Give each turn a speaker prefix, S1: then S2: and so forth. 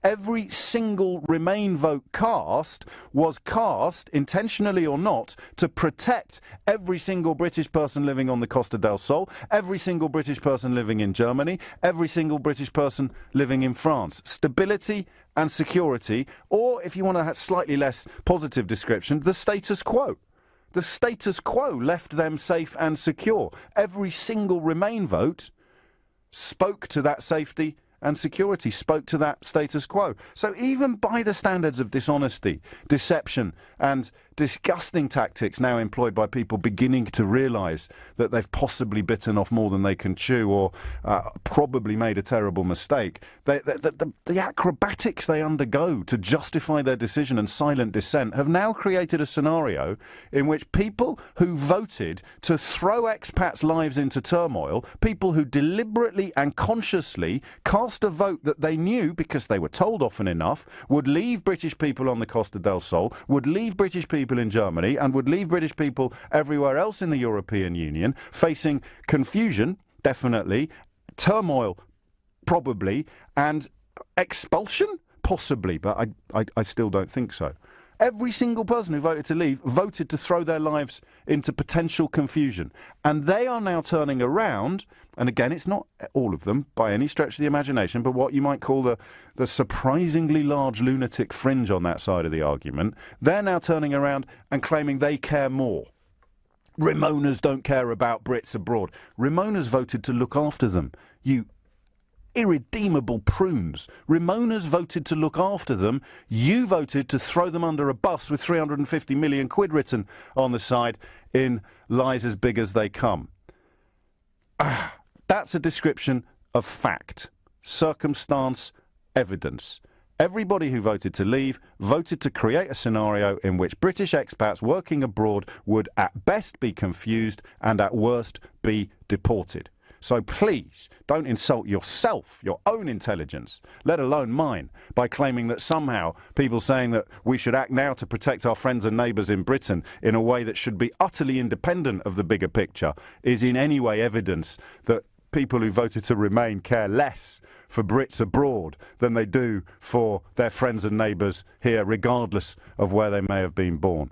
S1: every single Remain vote cast was cast, intentionally or not, to protect every single British person living on the Costa del Sol, every single British person living in Germany, every single British person living in France. Stability and security, or if you want a slightly less positive description, the status quo. The status quo left them safe and secure. Every single Remain vote spoke to that safety and security, spoke to that status quo. So even by the standards of dishonesty, deception and disgusting tactics now employed by people beginning to realise that they've possibly bitten off more than they can chew, or probably made a terrible mistake, the acrobatics they undergo to justify their decision and silent dissent have now created a scenario in which people who voted to throw expats' lives into turmoil, people who deliberately and consciously cast a vote that they knew, because they were told often enough, would leave British people on the Costa del Sol, would leave British people in Germany, and would leave British people everywhere else in the European Union facing confusion, definitely, turmoil, probably, and expulsion, possibly, but I still don't think so. Every single person who voted to leave voted to throw their lives into potential confusion. And they are now turning around, and again, it's not all of them by any stretch of the imagination, but what you might call the surprisingly large lunatic fringe on that side of the argument, they're now turning around and claiming they care more. Remoaners don't care about Brits abroad. Remoaners voted to look after them. You irredeemable prunes. Remoaners voted to look after them. You voted to throw them under a bus with 350 million quid written on the side in lies as big as they come. That's a description of fact, circumstance, evidence. Everybody who voted to leave voted to create a scenario in which British expats working abroad would at best be confused and at worst be deported. So please, don't insult yourself, your own intelligence, let alone mine, by claiming that somehow people saying that we should act now to protect our friends and neighbours in Britain in a way that should be utterly independent of the bigger picture is in any way evidence that people who voted to remain care less for Brits abroad than they do for their friends and neighbours here, regardless of where they may have been born.